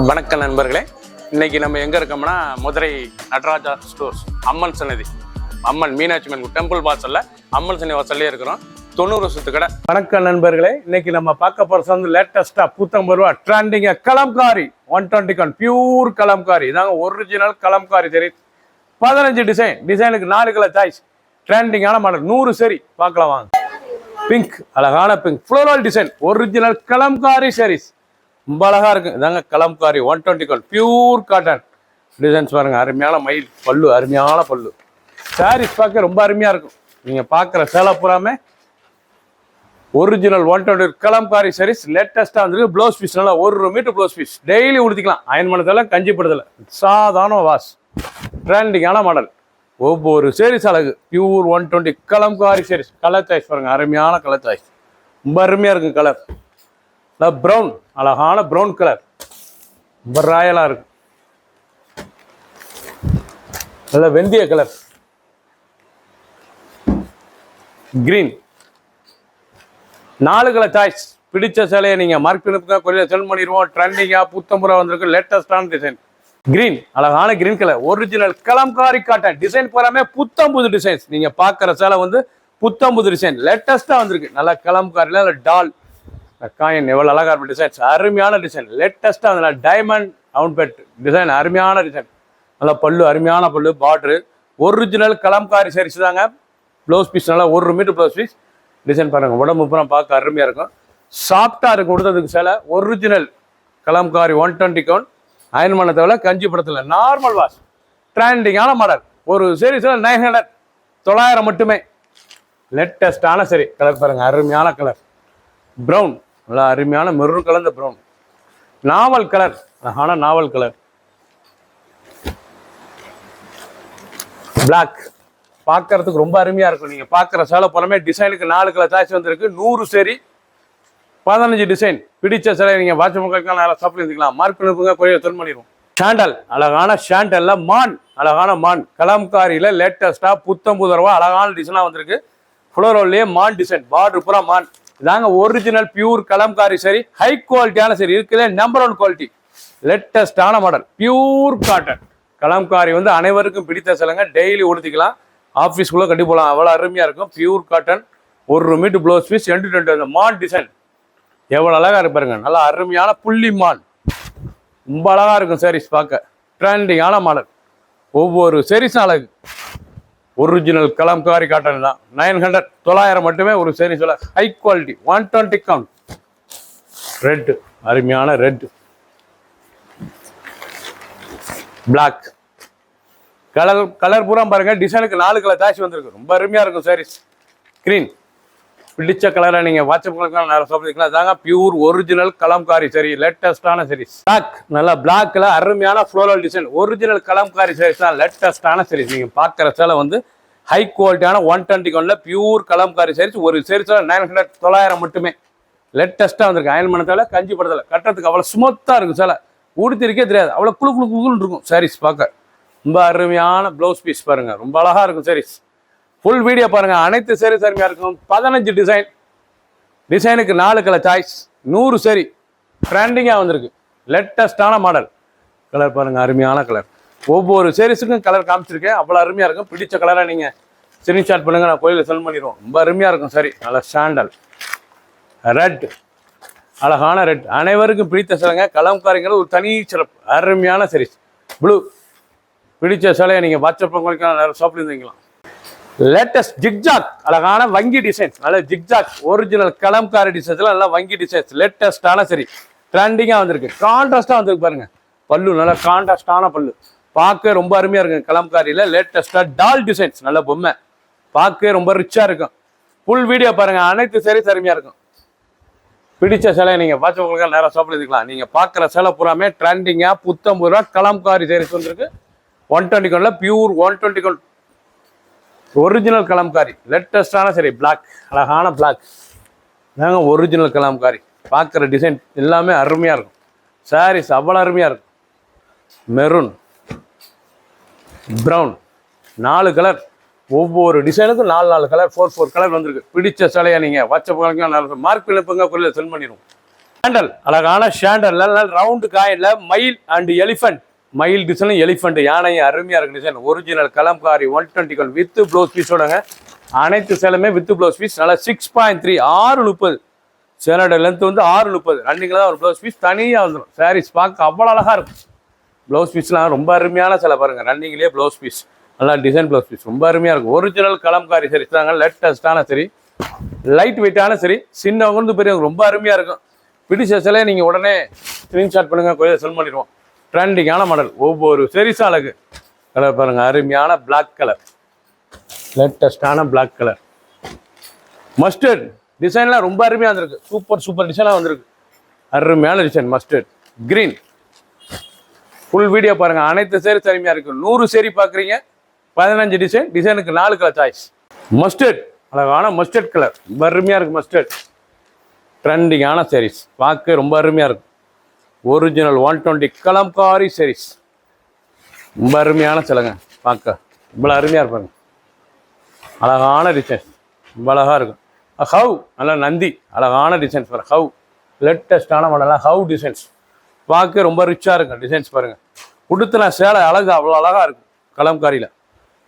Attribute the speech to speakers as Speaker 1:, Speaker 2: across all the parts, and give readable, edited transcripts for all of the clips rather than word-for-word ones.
Speaker 1: வணக்கம் நண்பர்களே, இன்னைக்கு நம்ம எங்க இருக்கோம்னா மதுரை நடராஜா ஸ்டோர்ஸ் அம்மன் சன்னதி, அம்மன் மீனாட்சி அம்மன் டெம்பிள் வாசல்ல அம்மன் சன்னதி வாசல்லே இருக்கிறோம். 90 வருஷத்து கடை. வணக்கம் நண்பர்களே, இன்னைக்கு நம்ம பார்க்க போறது வந்து லேட்டஸ்டா 50 ரூபா ட்ரெண்டிங் கலம்காரி 120 பியூர் கலம்காரி. இதாங்க ஒரிஜினல் கலம்காரி சரி. 15 டிசைனுக்கு 4 கலர் சாய்ஸ். ட்ரெண்டிங்கான மாடல் 100 சரி. பார்க்கலாம் வாங்க. பிங்க், அழகான pink floral design, original kalamkari saris. ரொம்ப அழகா இருக்கு. இதாங்க கலம்காரி 120 பியூர் காட்டன் டிசைன்ஸ். பாருங்க, அருமையான மயில் பல்லு, அருமையான பல்லு. சாரீஸ் பார்க்க ரொம்ப அருமையா இருக்கும். நீங்க பாக்குற சேலை பூராமே ஒரிஜினல் 120 கலம்காரி சாரீஸ். லேட்டஸ்டா வந்து ப்ளவுஸ் பீஸ் நல்லா 1 மீட்டர் ப்ளவுஸ் பீஸ் டெய்லி உடுத்திக்கலாம். அயன் பண்ணதில்ல, கஞ்சி படுதல, சாதாரண வாஷ். ட்ரெண்டிங்கான மாடல். ஒவ்வொரு சாரீஸ் அழகு. Pure 120 kalamkari saris. Colour choice பாருங்க, அருமையான கலர் சாய்ஸ். ரொம்ப அருமையா இருக்கு கலர். ப்ரௌன், அழகான ப்ரௌன் கலர், ரொம்ப ராயலா இருக்கு. நல்ல வெந்தய கலர். Green, 4 colour choice. பிடிச்ச சேலையை நீங்க மார்க் பண்ணி கொரியர் சென்ட் பண்ணிடுவோம். ட்ரெண்டிங்கா 50 ரூபா வந்திருக்கு. லேட்டஸ்டான டிசைன். கிரீன், அழகான green colour, original Kalamkari cotton design பூராமே புத்தம்புது டிசைன்ஸ். நீங்க பாக்குற சேலை வந்து புத்தம்புது டிசைன், லேட்டஸ்டா வந்திருக்கு. நல்லா கலம்காரில நல்ல டால் காயின், எவ்வளவு அழகா இருக்கும் டிசைன்ஸ். அருமையான டிசைன், லேட்டஸ்டா வந்து டைமண்ட் அவுன்பெட் டிசைன், அருமையான டிசைன். நல்லா பல்லு, அருமையான பல்லு, பார்டரு. ஒரிஜினல் கலம்காரி சாரீஸ் தாங்க. ப்ளவுஸ் பீஸ் நல்லா 1 மீட்டர் ப்ளவுஸ் பீஸ். டிசைன் பாருங்க, உடம்பு பூரா பார்க்க அருமையா இருக்கும். சாஃப்டா இருக்கும் கொடுத்ததுக்கு சேலை. ஒரிஜினல் கலம்காரி 120 அயன் பண்ண தேவை, கஞ்சி படத்துல, நார்மல் வாஷ். ட்ரெண்டிங்கான மாடல். ஒரு சாரீஸ்ல 900, 900 மட்டுமே. லேட்டஸ்டான சரி. கலர் பாருங்க, அருமையான கலர். ப்ரௌன், நல்லா அருமையான மெரூன் கலந்த ப்ரௌன். நாவல் கலர், அழகான நாவல் கலர். பிளாக், பார்க்கறதுக்கு ரொம்ப அருமையா இருக்கும். நீங்க பார்க்குற சேலை புறமே டிசைனுக்கு 4 கலர் சாய்ஸ் வந்திருக்கு. 100 சரி, 15 டிசைன். பிடிச்ச சேலை நீங்க வாட்ஸ்அப் நேரம் சாப்பிட்டு இருந்துக்கலாம். மார்க் பண்ணுங்க, கொரியர் சென்ட் பண்ணிடுவோம். சாண்டல், அழகான சாண்டல்ல மான், அழகான மான் கலம்காரியில லேட்டஸ்டா 50 ரூபா அழகான டிசைனா வந்திருக்கு. ஃப்ளோரோல்லே மான் டிசைன், பார்டர் பூரா மான். இதாங்க ஒரிஜினல் பியூர் கலம்காரி சரி. ஹை குவாலிட்டியான சரி இருக்குல்ல, நம்பர் 1 குவாலிட்டி. லேட்டஸ்டான மாடல், பியூர் காட்டன் கலம்காரி வந்து அனைவருக்கும் பிடித்த சேலைங்க. டெய்லி உடுத்திக்கலாம், ஆஃபீஸ்க்குள்ள கட்டி போகலாம். அவ்வளோ அருமையா இருக்கும். Pure cotton, 1 metre blouse piece, 2 மான் டிசைன். எவ்வளோ அழகா இருப்பாருங்க. நல்லா அருமையான புள்ளி மான், ரொம்ப அழகா இருக்கும் சாரீஸ் பார்க்க. ட்ரெண்டிங்கான மாடல். ஒவ்வொரு சாரீஸும் அழகு. ஒரிஜினல் கலம்காரி காட்டன் தான். 900, 900 மட்டுமே ஒரு saris. High quality 120 count. Red, அருமையான ரெட். பிளாக் கலர் பூரா பாருங்க. டிசைனுக்கு 4 கலர் சாய்ஸ் வந்திருக்கு. ரொம்ப அருமையா இருக்கும் சாரீஸ். கிரீன், பிடிச்ச கலரை நீங்க வாட்ஸ்அப் நேரம் சாப்பிட்டுக்கலாம். அதாங்க பியூர் ஒரிஜினல் கலம்காரி சரி. லேட்டஸ்டான சாரீஸ். பிளாக், நல்லா பிளாக்ல அருமையான floral design. Original kalamkari saris தான். லேட்டஸ்டான சாரீஸ். நீங்க பார்க்குற சேலை வந்து ஹை குவாலிட்டியான 120 பியூர் கலம்காரி சாரீஸ். ஒரு சாரீஸ் 900, 900 மட்டுமே. லேட்டஸ்டா வந்திருக்கு. அயன் பண்ணதால, கஞ்சி படத்துல, கட்டுறதுக்கு அவ்வளவு ஸ்மூத்தா இருக்கும் சேலை. உடுத்திருக்கே தெரியாது, அவ்வளவு குழு குழு குழுன்னு இருக்கும் சாரீஸ் பார்க்க. ரொம்ப அருமையான ப்ளவுஸ் பீஸ் பாருங்க, ரொம்ப அழகா இருக்கும் சாரீஸ். ஃபுல் வீடியோ பாருங்க. அனைத்து சாரீஸ் அருமையா இருக்கும். 15 டிசைன். டிசைனுக்கு 4 கலர் சாய்ஸ். 100 சரி. ட்ரெண்டிங்கா வந்திருக்கு. லேட்டஸ்டான மாடல். கலர் பாருங்க, அருமையான கலர். ஒவ்வொரு சாரீஸுக்கும் கலர் காமிச்சிருக்கேன். அவ்வளோ அருமையா இருக்கும். பிடிச்ச கலரை நீங்க ஸ்கிரீன்ஷாட் பண்ணுங்க, நான் கோயிலில் சென்ட் பண்ணிடுவோம். ரொம்ப அருமையா இருக்கும். சரி, நல்ல சாண்டல். ரெட், அழகான ரெட். அனைவருக்கும் பிடித்த சேலைங்க. கலம்காரிங்கிறது ஒரு தனி சிறப்பு. அருமையான சாரீஸ். ப்ளூ, பிடிச்ச சேலையை நீங்க வாட்ஸ்அப் ஷாப்ல இருந்தீங்களாம். லேட்டஸ்ட் ஜிக்ஜாக், அழகான வங்கி டிசைன்ஸ். நல்ல ஜிக்ஜாக் ஒரிஜினல் கலம்காரி டிசைன்ஸ்ல நல்லா வங்கி டிசைன்ஸ். லேட்டஸ்டான சரி. ட்ரெண்டிங்கா வந்திருக்கு. கான்ட்ராஸ்டா வந்திருக்கு பாருங்க. பல்லு நல்லா கான்ட்ராஸ்டான பல்லு. பார்க்க ரொம்ப அருமையா இருக்கு. கலம்காரியில லேட்டஸ்டா டால் டிசைன்ஸ். நல்ல பொம்மை, பார்க்க ரொம்ப ரிச்சா இருக்கும். ஃபுல் வீடியோ பாருங்க. அனைத்து சாரீஸ் அருமையா இருக்கும். பிடிச்ச சேலை நீங்க வாட்ஸ்அப் நேரம் ஷாப்ல இருக்கலாம். நீங்க பார்க்குற சேலை பூராமே ட்ரெண்டிங்கா 50 ரூபா கலம்காரி சாரீஸ் வந்திருக்கு. 120 பியூர் 120 ஒரிஜினல் கலம்காரி. லேட்டஸ்டான சரி. பிளாக், அழகான பிளாக். நாங்க ஒரிஜினல் கலம்காரி. பார்க்குற டிசைன் எல்லாமே அருமையா இருக்கும். சாரீஸ் அவ்வளோ அருமையா இருக்கும். Maroon, brown, 4 colour. ஒவ்வொரு டிசைனுக்கும் 4 கலர், 4 கலர் வந்திருக்கு. பிடிச்ச சேலையை நீங்க வாட்ஸ்அப் மார்க் பண்ணி கொரியர் சென்ட் பண்ணிடுவோம். ஷாண்டல், அழகான ஷாண்டல், ரவுண்டு காயின்ல மயில் அண்ட் எலிஃபென்ட், மயில் டிசைன் எலிஃபென்ட் யானையும் அருமையா இருக்கு design. Original Kalamkari 120 with blouse பீஸோடங்க. அனைத்து சேலுமே வித் ப்ளவுஸ் பீஸ். நல்லா 6.3 6:30 சேலோட லென்த் வந்து 6:30. ரன்னிங்ல தான் ஒரு ப்ளவுஸ் பீஸ் தனியாக வந்துடும். சாரீஸ் பார்க்க அவ்வளோ அழகா இருக்கும். ப்ளவுஸ் பீஸ்லாம் ரொம்ப அருமையான சேலை பாருங்க. ரன்னிங்லேயே ப்ளவுஸ் பீஸ், நல்லா டிசைன் ப்ளவுஸ் பீஸ் ரொம்ப அருமையா இருக்கும். ஒரிஜினல் கலம்காரி சரி தாங்க. லேட்டஸ்டான சரி, லைட் வெயிட்டான சரி, சின்னவங்க பெரியவங்க ரொம்ப அருமையா இருக்கும். பிடிச்ச சிலையை நீங்க உடனே ஸ்கிரீன்ஷாட் பண்ணுங்க, கொஞ்சம் செல் பண்ணிடுவோம். ட்ரெண்டிங்கான மாடல். ஒவ்வொரு சரிசா அழகு. கலர் பாருங்க, அருமையான பிளாக் கலர், லேட்டஸ்டான பிளாக் கலர். மஸ்டர்ட் டிசைன்லாம் ரொம்ப அருமையாக வந்திருக்கு. சூப்பர் டிசைனாக வந்திருக்கு. அருமையான design. Mustard green. Full video பாருங்க. அனைத்து சேரி அருமையாக இருக்கு. 100 சேரி பார்க்குறீங்க, 15 டிசைன். டிசைனுக்கு 4 கலர் சாய்ஸ். மஸ்டர்ட், அழகான மஸ்டர்ட் கலர் ரொம்ப அருமையாக இருக்கு. மஸ்டர்ட் ட்ரெண்டிங்கான சாரீஸ், பார்க்க ரொம்ப அருமையாக இருக்கும். ஒரிஜினல் 120 கலம்காரி சாரீஸ் ரொம்ப அருமையான சிலங்க. பார்க்க இவ்வளோ அருமையாக இருப்பாங்க. அழகான டிசைன் ரொம்ப அழகாக இருக்கும். ஹவ், நல்லா நந்தி, அழகான டிசைன்ஸ் பாருங்க. ஹவ் லேட்டஸ்டான மாடலாம். ஹவ் டிசைன்ஸ் பார்க்க ரொம்ப ரிச்சாக இருக்கும். டிசைன்ஸ் பாருங்கள். உடுத்தின சேலை அழகு அவ்வளோ அழகாக இருக்கும். கலம்காரியில்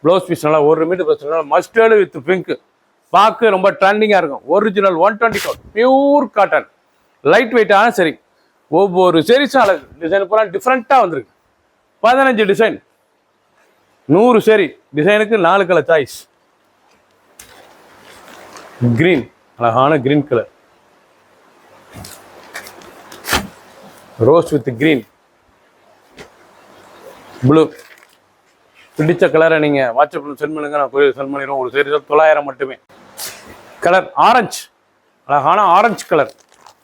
Speaker 1: ப்ளவுஸ் பீஸ் நல்லா 1 மீட்டர் பிரச்சனை. மஸ்டர்டு வித் பிங்க் பார்க்க ரொம்ப ட்ரெண்டிங்காக இருக்கும். Original 120 count pure cotton, light வெயிட்டான சரி. ஒவ்வொரு சரிஸும் அழகு. டிசைன் பூரா டிஃப்ரெண்ட்டாக வந்திருக்கு. 15 டிசைன், 100 சரி. டிசைனுக்கு 4 கலர் சாய்ஸ். கிரீன், அழகான green colour. Rose with green, blue. பிடிச்ச கலரை நீங்கள் வாட்ஸ்அப்பில் சென்ட் பண்ணுங்க, நான் கொரியர் சென்ட் பண்ணிடுவோம். ஒரு சரி 900 மட்டுமே. கலர் ஆரஞ்சு, அழகான ஆரஞ்சு கலர்.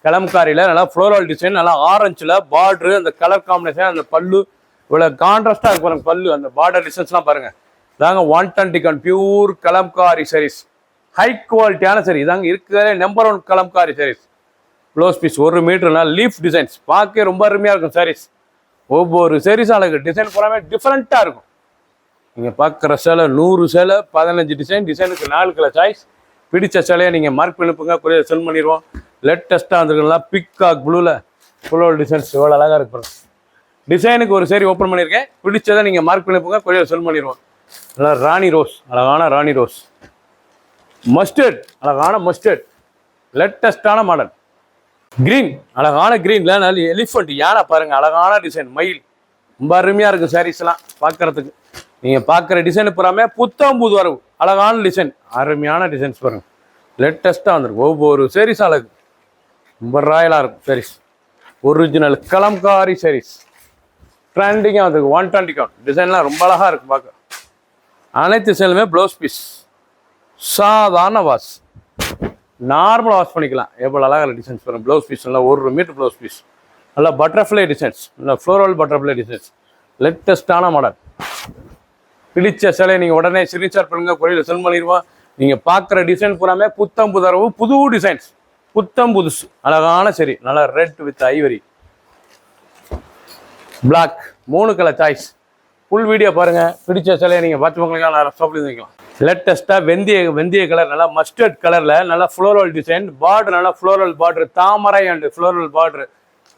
Speaker 1: கலம்காரியில் நல்லா ஃப்ளோரல் டிசைன், நல்லா ஆரஞ்சில் பார்டரு, அந்த கலர் காம்பினேஷன், அந்த பல்லு இவ்வளோ கான்ட்ராஸ்டாக இருக்கு பாருங்க. பல்லு அந்த பார்டர் டிசைன்ஸ்லாம் பாருங்க. இதாங்க 120 பியூர் கலம்காரி சாரீஸ். ஹை குவாலிட்டியான சரி. இதாங்க இருக்கிற number 1 Kalamkari saris. Blouse piece 1 மீட்டர்னா லீஃப் டிசைன்ஸ் பார்க்க ரொம்ப அருமையாக இருக்கும் சாரீஸ். ஒவ்வொரு சாரீஸ் அழகு. டிசைன் பூராமே டிஃப்ரெண்ட்டாக இருக்கும். நீங்கள் பார்க்குற சேலை 100 சேலை, 15 டிசைன். டிசைனுக்கு 4 கலர் சாய்ஸ். பிடிச்ச சேலையை நீங்கள் மார்க் பண்ணிப்புங்க, கொரியர் சென்ட் பண்ணிடுவோம். லேட்டஸ்ட்டாக வந்துருக்கலாம். பிக்காக் ப்ளூவில் ஃபுல்லோ டிசைன்ஸ் எவ்வளோ அழகாக இருக்கும். டிசைனுக்கு ஒரு சேரி ஓப்பன் பண்ணியிருக்கேன். பிடிச்சதை நீங்கள் மார்க் பண்ணிப்புங்க, கொரியர் சென்ட் பண்ணிடுவோம். நல்லா ராணி ரோஸ், அழகான ராணி ரோஸ். மஸ்டர்ட், அழகான மஸ்டர்ட், லேட்டஸ்டான மாடல். கிரீன், அழகான கிரீன்ல நல்ல எலிஃபென்ட் யானை பாருங்க. அழகான டிசைன், மயில் ரொம்ப அருமையாக இருக்கும் சாரீஸ்லாம் பார்க்கறதுக்கு. நீங்கள் பார்க்குற டிசைன் பூராமே புத்தம்புது வரவு. அழகான டிசைன், அருமையான டிசைன்ஸ் பாருங்க. லேட்டஸ்ட்டாக வந்துருக்கு. ஒவ்வொரு சாரீஸ் அழகு, ரொம்ப ராயலாக இருக்கும் சாரீஸ். ஒரிஜினல் கலம்காரி சாரீஸ் ட்ரெண்டிங்காக வந்துருக்கு. 120 கவுண்ட். டிசைன்லாம் ரொம்ப அழகாக இருக்கும் பார்க்க. அனைத்து சேலுமே ப்ளவுஸ் பீஸ். சாதாரண வாஷ், நார்மலாக வாஷ் பண்ணிக்கலாம். எவ்வளோ அழகாக டிசைன்ஸ் பாருங்க. ப்ளவுஸ் பீஸ் நல்லா 1 மீட்டர் ப்ளவுஸ் பீஸ். நல்லா பட்டர்ஃப்ளை டிசைன்ஸ், நல்லா ஃப்ளோரல் பட்டர்ஃப்ளை டிசைன்ஸ். லேட்டஸ்டான மாடல். பிடிச்ச சேலையை நீங்கள் உடனே ஸ்கிரீன்ஷாட் பண்ணுங்க, கொரியர் சென்ட் பண்ணிடுவோம். நீங்கள் பார்க்குற டிசைன் பூராமே புத்தம் புதரவு, புது டிசைன்ஸ், புத்தம் புதுசு. அழகான சரி, நல்லா red with ivory, black, 3 colour choice. Full video பாருங்க. பிடிச்ச சேலையை நீங்கள் பார்த்து உங்களுக்கு ஷாப்லேருந்து வைக்கலாம். லேட்டஸ்ட்டாக வெந்தய கலர், நல்லா மஸ்டர்ட் கலரில் நல்லா ஃப்ளோரல் டிசைன். பார்டர் நல்லா ஃப்ளோரல் பார்டர், தாமரை அண்டு ஃப்ளோரல் பார்டர்.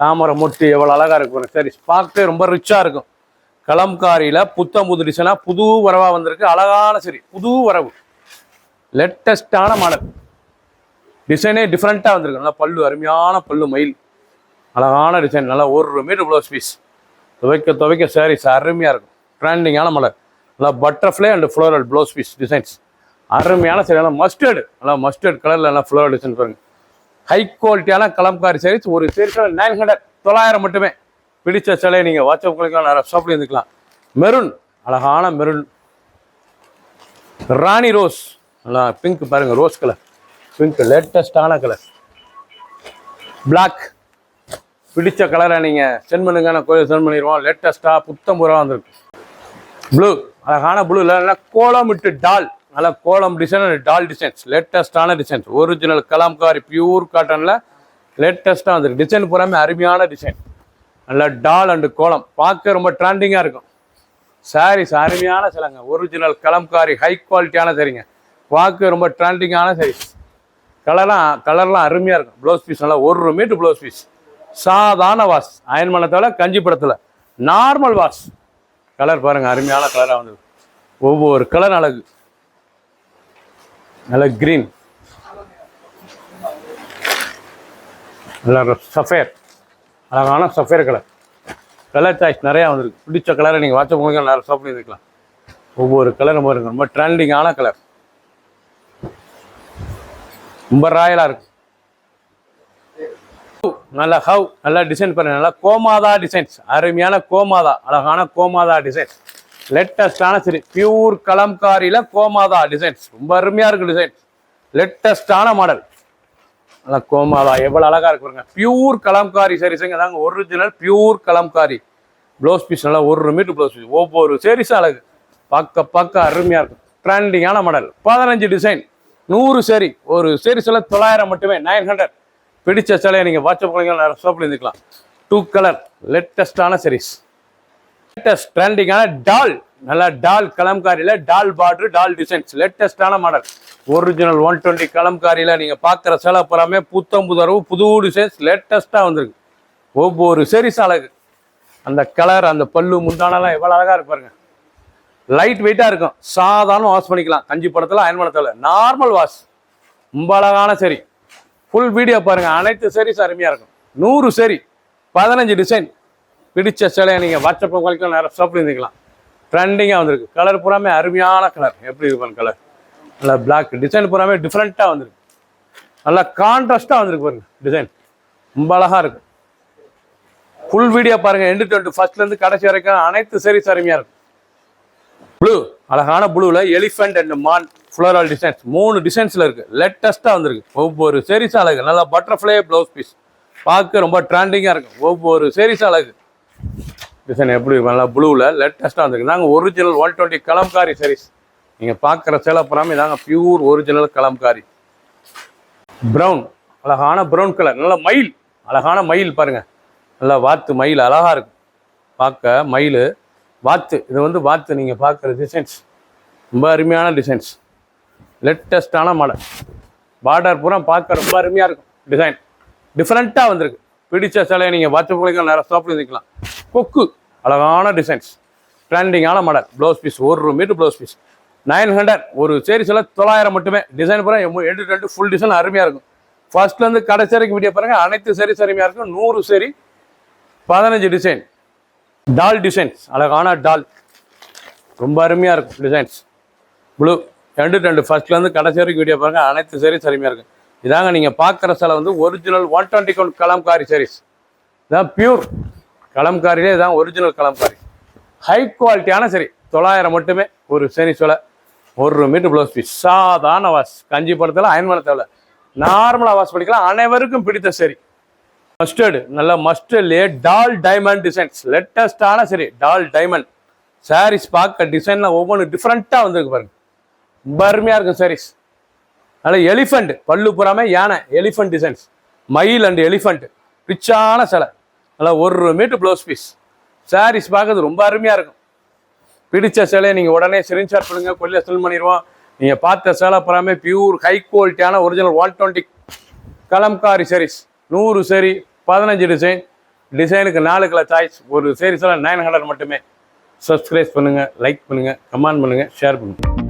Speaker 1: தாமரை மொட்டு எவ்வளோ அழகாக இருக்கும். சரி, பார்க்க ரொம்ப ரிச்சாக இருக்கும். கலம்காரியில் புத்தம் புது டிசைனாக புது வரவாக வந்திருக்கு. அழகான சரி, புது வரவு, லேட்டஸ்டான மாடல். டிசைனே டிஃப்ரெண்ட்டாக வந்திருக்கு. நல்லா பல்லு, அருமையான பல்லு, மயில், அழகான டிசைன். நல்லா 1 மீட்டர் ப்ளவுஸ் பீஸ். துவைக்க சாரீஸ் அருமையாக இருக்கும். ட்ரெண்டிங்கான மாடல். நல்லா butterfly and floral blouse piece designs அருமையான சரி. நல்லா மஸ்டர்டு, நல்லா மஸ்டர்ட் கலரில் நல்லா ஃப்ளோரல் டிசைன் பாருங்க. ஹை குவாலிட்டியான கலம்காரி சாரீஸ். ஒரு சீரிஸ் 900, 900 மட்டுமே. பிடிச்ச சேலையை நீங்கள் வாட்ஸ்அப் பண்ணிக்கலாம், நிறைய ஷாப்லேயே இருந்துக்கலாம். மெரூன், அழகான மெரூன். ராணி ரோஸ், நல்லா பிங்க் பாருங்க. ரோஸ் கலர், பிங்க், லேட்டஸ்டான கலர். பிளாக், பிடிச்ச கலரை நீங்கள் சென்ட் பண்ணுங்க, நான் கோயில் சென்ட் பண்ணிடுவோம். லேட்டஸ்ட்டாக புத்தம்பூராக வந்திருக்கு. ப்ளூ, அழகான ப்ளூவில் நல்லா கோலம் விட்டு டால், நல்லா கோலம் டிசைன், டால் டிசைன்ஸ். லேட்டஸ்டான டிசைன்ஸ். ஒரிஜினல் கலம்காரி பியூர் காட்டனில் லேட்டஸ்ட்டாக வந்திருக்கு. டிசைன் பூராமே அருமையான டிசைன். நல்லா டால் அண்டு கோலம் பார்க்க ரொம்ப ட்ரெண்டிங்காக இருக்கும். சாரீஸ் அருமையான சிலங்க. ஒரிஜினல் கலம்காரி ஹை குவாலிட்டியான சரிங்க. பார்க்க ரொம்ப ட்ரெண்டிங்கான சாரீஸ். கலர்லாம் அருமையாக இருக்கும். ப்ளவுஸ் பீஸ் நல்லா 1 மீட்டர் ப்ளவுஸ் பீஸ். சாதாரண வாஷ், அயன் பண்ண தேவை, கஞ்சிபடத்தில் நார்மல் வாஷ். கலர் பாருங்கள், அருமையான கலராக வந்தது. ஒவ்வொரு கலர் அழகு. நல்ல கிரீன், நல்ல சஃபேர், அழகான சஃபேர் கலர். கலர் சாய்ஸ் நிறையா வந்துருக்கு. பிடிச்ச கலரை நீங்கள் வாட்ஸ்அப் மூலிமா நிறைய ஷாப் பண்ணி இருக்கலாம். ஒவ்வொரு கலரும் பாருங்க, ரொம்ப ட்ரெண்டிங்கான கலர், ரொம்ப ராயலாக இருக்கு. நல்லா ஹவ், நல்லா டிசைன் பாருங்க, நல்லா கோமாதா டிசைன்ஸ், அருமையான கோமாதா, அழகான கோமாதா டிசைன்ஸ், லேட்டஸ்டான சரி பியூர் கலம்காரியில் கோமாதா டிசைன்ஸ், ரொம்ப அருமையாக இருக்கு டிசைன்ஸ், லேட்டஸ்டான மாடல். நல்லா கோமாதா எவ்வளோ அழகாக இருக்கு பாருங்க. பியூர் கலம்காரி சரிஸுங்க தாங்க, original pure kalamkari. Blouse piece நல்லா 1 மீட்டர் ப்ளவுஸ் பீஸ், ஒவ்வொரு சரிஸும் அழகு, பார்க்க அருமையாக இருக்கும். ட்ரெண்டிங்கான மாடல், 15 டிசைன், 100 சரி. ஒரு சீரிஸில் 900 மட்டுமே, 900. பிடிச்ச சிலையை நீங்கள் வாட்ஸ்அப் பண்ணிக்கலாம், நிறைய ஷாப்பில் இருந்துக்கலாம். 2 கலர் லேட்டஸ்டான சீரிஸ், லேட்டஸ்ட் ட்ரெண்டிங்கான டால், நல்லா டால் கலம்காரியில் டால் பார்டர், டால் டிசைன்ஸ், லேட்டஸ்டான மாடல். ஒரிஜினல் 120 கலம்காரியில் நீங்கள் பார்க்குற சிலை புறாமே புத்தம்புதரவு, புது டிசைன்ஸ், லேட்டஸ்ட்டாக வந்துருக்கு. ஒவ்வொரு சீரிஸ் அழகு. அந்த கலர், அந்த பல்லு முந்தானெல்லாம் எவ்வளோ அழகாக இருப்பாருங்க. லைட் வெயிட்டாக இருக்கும், சாதாரண வாஷ் பண்ணிக்கலாம். கஞ்சி படத்தில் அயன் பண்ணத்தில் நார்மல் வாஷ், ரொம்ப அழகான சரி. ஃபுல் வீடியோ பாருங்கள், அனைத்து சீரிஸ் அருமையாக இருக்கும். 100 சரி, 15 டிசைன். பிடிச்ச சிலையை நீங்கள் வாட்ஸ்அப் குவாலிட்டியில் நிறைய ஷாப்பில் இருந்துக்கலாம். ட்ரெண்டிங்காக வந்திருக்கு. கலர் பூராமே அருமையான கலர், எப்படி இருப்பாங்க கலர், நல்லா பிளாக் டிசைன் பூராமே டிஃப்ரெண்ட்டாக வந்திருக்கு. நல்லா கான்ட்ராஸ்ட்டாக வந்திருக்கு பாருங்க, டிசைன் ரொம்ப அழகாக இருக்கும். ஃபுல் வீடியோ பாருங்கள், எண்டு டு ஃபர்ஸ்ட்லேருந்து கடைசி வரைக்கும் அனைத்து சீரிஸ் அருமையாக இருக்கும். ப்ளூ, அழகான ப்ளூவில் எலிஃபென்ட் அண்ட் மான் ஃப்ளோரல் டிசைன்ஸ், 3 டிசைன்ஸில் இருக்குது. லேட்டஸ்ட்டாக வந்திருக்கு. ஒவ்வொரு சீரிஸ் அழகு. நல்லா பட்டர்ஃப்ளை ப்ளவுஸ் பீஸ், பார்க்க ரொம்ப ட்ரெண்டிங்காக இருக்கும். ஒவ்வொரு சீரிஸ் அழகு. டிசைன் எப்படி இருக்கும், நல்லா ப்ளூவில் லேட்டஸ்ட்டாக வந்திருக்கு. நாங்கள் ஒரிஜினல் 120 கலம்காரி சீரிஸ். நீங்கள் பார்க்குற சேலை புறாமே இதாங்க பியூர் ஒரிஜினல் கலம்காரி. ப்ரௌன், அழகான ப்ரௌன் கலர், நல்லா மயில், அழகான மயில் பாருங்கள், நல்லா வாத்து மயில் அழகாக இருக்கும். பார்க்க மயில் வாத்து, இது வந்து வாத்து. நீங்கள் பார்க்குற டிசைன்ஸ் ரொம்ப அருமையான டிசைன்ஸ், லேட்டஸ்டான மாடல். பார்டர் பூரா பார்க்க ரொம்ப அருமையாக இருக்கும். டிசைன் டிஃப்ரெண்ட்டாக வந்திருக்கு. பிடிச்ச சிலையை நீங்கள் வாட்ஸ்அப் பண்ணிக்கலாம், நிறைய ஷாப்பில் இருந்துக்கலாம். கொக்கு, அழகான டிசைன்ஸ், ட்ரெண்டிங்கான model. Blouse piece 1 metre blouse piece, 900. ஒரு சீரிஸில் 900 மட்டுமே. டிசைன் பூரா எண்டு ஃபுல் டிசைன் அருமையாக இருக்கும். ஃபர்ஸ்ட்லேருந்து கடைசி வரைக்கும் வீடியோ பாருங்கள், அனைத்து சீரிஸ் அருமையாக இருக்கும். 100 சரி, 15 டிசைன். டால் டிசைன்ஸ், அழகான டால், ரொம்ப அருமையாக இருக்கும் டிசைன்ஸ். ப்ளூ எண்டு ஃபர்ஸ்ட்லேருந்து கடைசி வரைக்கும் வீடியோ பாருங்கள், அனைத்து சீரிஸ் அருமையாக இருக்கும். இதாங்க நீங்கள் பார்க்குற சிலை வந்து ஒரிஜினல் 120 கலம்காரி சீரிஸ். இதான் பியூர் கலம்காரிலே, இதான் ஒரிஜினல் கலம்காரி. ஹை குவாலிட்டியான சரி, 900 மட்டுமே. ஒரு சீரிஸில் 1 மீட்டர் ப்ளவுஸ் பீஸ், சாதாரண வாஷ். கஞ்சி படத்தில் அயன் பண்ண தேவை, நார்மலாக வாஷ் பண்ணிக்கலாம். அனைவருக்கும் பிடித்த சரி. மஸ்டர்டு, நல்ல மஸ்டர்ட்லேயே டால் டைமண்ட் டிசைன்ஸ், லேட்டஸ்டான சரி டால் டைமண்ட் சாரீஸ். பார்க்க டிசைன்லாம் ஒவ்வொன்றும் டிஃப்ரெண்ட்டாக வந்துருக்கு பாருங்க, ரொம்ப அருமையாக இருக்கும் சாரீஸ். நல்ல எலிஃபண்ட், பல்லு புறாமே யானை, எலிஃபண்ட் டிசைன்ஸ், மயில் அண்ட் எலிஃபண்ட், ரிச்சான சிலை. நல்லா 1 மீட்டர் ப்ளவுஸ் பீஸ். சாரீஸ் பார்க்கறது ரொம்ப அருமையாக இருக்கும். பிடிச்ச சிலையை நீங்கள் உடனே ஸ்க்ரீன்ஷாட் பண்ணுங்க, கொல்லியாக செல் பண்ணிடுவோம். நீங்கள் பார்த்த சிலை புறாமே பியூர் ஹை குவாலிட்டியான ஒரிஜினல் 120 கலம்காரி சாரீஸ். 100 சரி, 15 டிசைன். டிசைனுக்கு 4 கலர் சாய்ஸ். ஒரு சீரிஸில் 900 மட்டுமே. சப்ஸ்கிரைப் பண்ணுங்கள், லைக் பண்ணுங்கள், கமெண்ட் பண்ணுங்கள், ஷேர் பண்ணுங்கள்.